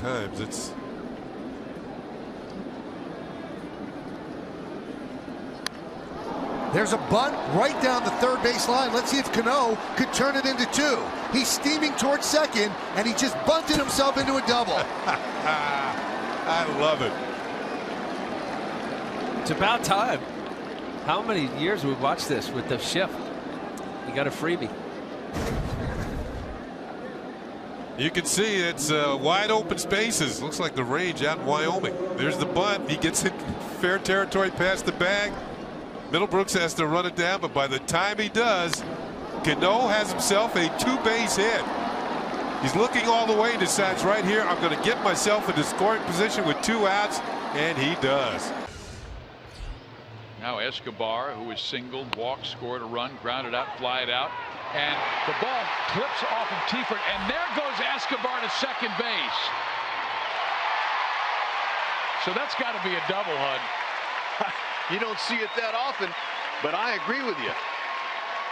times. It's There's a bunt right down the third base line. Let's see if Cano could turn it into two. He's steaming towards second, and he just bunted himself into a double. I love it. It's about time. How many years we've watched this with the shift? You got a freebie. You can see it's wide open spaces. Looks like the range out in Wyoming. There's the bunt. He gets it fair territory past the bag. Middlebrooks has to run it down, but by the time he does, Cano has himself a two-base hit. He's looking all the way and decides right here, I'm going to get myself into scoring position with 2 outs, and he does. Now Escobar, who is singled, walked, scored a run, grounded out, flied out, and the ball clips off of Tiefert, and there goes Escobar to second base. So that's got to be a double, Hud. You don't see it that often, but I agree with you.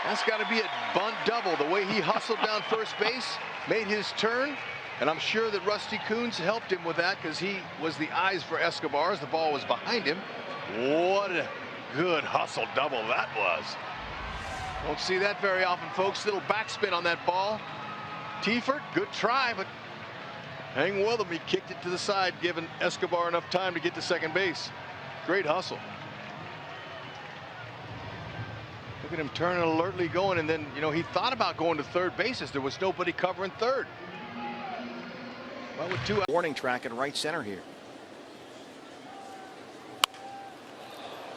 That's got to be a bunt double. The way he hustled down first base, made his turn, and I'm sure that Rusty Coons helped him with that because he was the eyes for Escobar as the ball was behind him. What a good hustle double that was. Don't see that very often, folks. Little backspin on that ball. Tiefert, good try, but hang with him. He kicked it to the side, giving Escobar enough time to get to second base. Great hustle. Look at him turning alertly going, and then, you know, he thought about going to third base as there was nobody covering third. Well, with 2 warning track in right center here.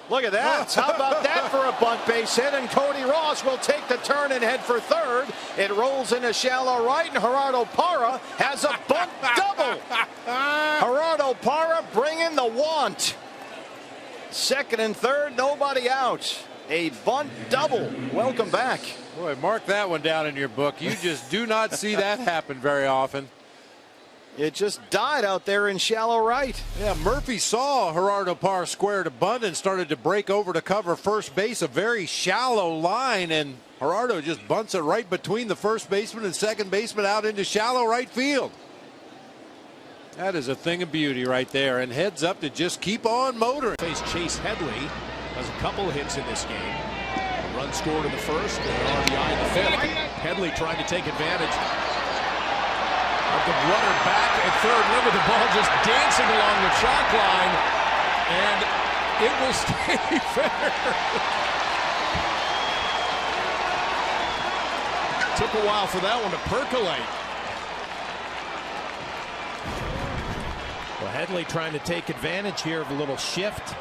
Look at that. How about that for a bunt base hit? And Cody Ross will take the turn and head for third. It rolls into shallow right, and Gerardo Parra has a bunt double. Gerardo Parra bringing the want. Second and third, nobody out. A bunt double. Welcome back. Boy, mark that one down in your book. You just do not see that happen very often. It just died out there in shallow right. Yeah, Murphy saw Gerardo Parra square to bunt and started to break over to cover first base, a very shallow line, and Gerardo just bunts it right between the first baseman and second baseman out into shallow right field. That is a thing of beauty right there, and heads up to just keep on motoring. Face Chase Headley has a couple of hits in this game. A run scored in the first and an RBI in the fifth. Headley trying to take advantage of the runner back at third. Remember, the ball just dancing along the chalk line, and it will stay fair. Took a while for that one to percolate. Well, Headley trying to take advantage here of a little shift.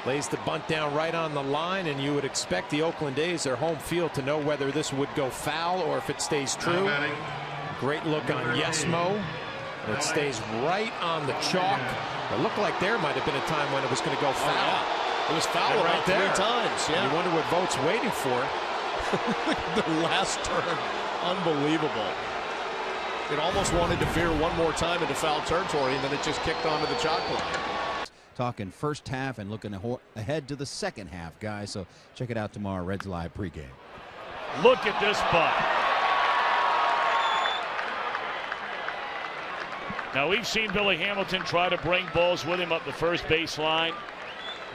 Lays the bunt down right on the line, and you would expect the Oakland A's, their home field, to know whether this would go foul or if it stays true. Great look on Yesmo. It stays right on the chalk. It looked like there might have been a time when it was going to go foul. Oh, yeah. It was foul right there 3 times. Yeah. You wonder what Vogt's waiting for. The last turn, unbelievable. It almost wanted to veer one more time into foul territory, and then it just kicked onto the chalk line. Talking first half and looking ahead to the second half, guys. So check it out tomorrow, Reds Live pregame. Look at this bunt. Now, we've seen Billy Hamilton try to bring balls with him up the first base line.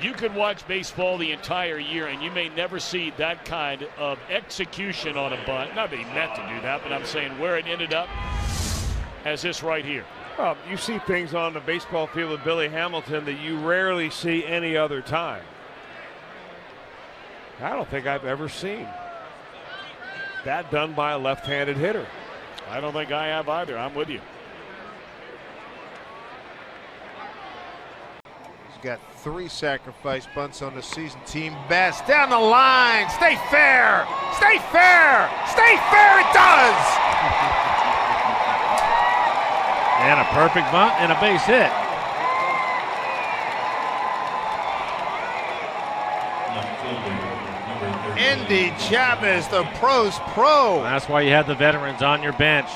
You can watch baseball the entire year, and you may never see that kind of execution on a bunt. Not that he meant to do that, but I'm saying where it ended up as this right here. Well, you see things on the baseball field with Billy Hamilton that you rarely see any other time. I don't think I've ever seen that done by a left-handed hitter. I don't think I have either. I'm with you. He's got 3 sacrifice bunts on the season, team best. Down the line, stay fair, stay fair, stay fair, it does! And a perfect bunt and a base hit. Indy Chavez, the pros pro. That's why you have the veterans on your bench.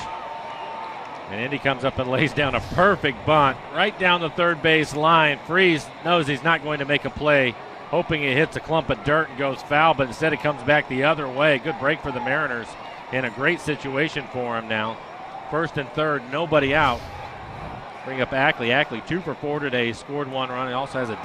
And Indy comes up and lays down a perfect bunt right down the third base line. Freese knows he's not going to make a play, hoping it hits a clump of dirt and goes foul, but instead it comes back the other way. Good break for the Mariners in a great situation for him now. First and third, nobody out. Bring up Ackley. Ackley 2 for 4 today. Scored 1 run. He also has a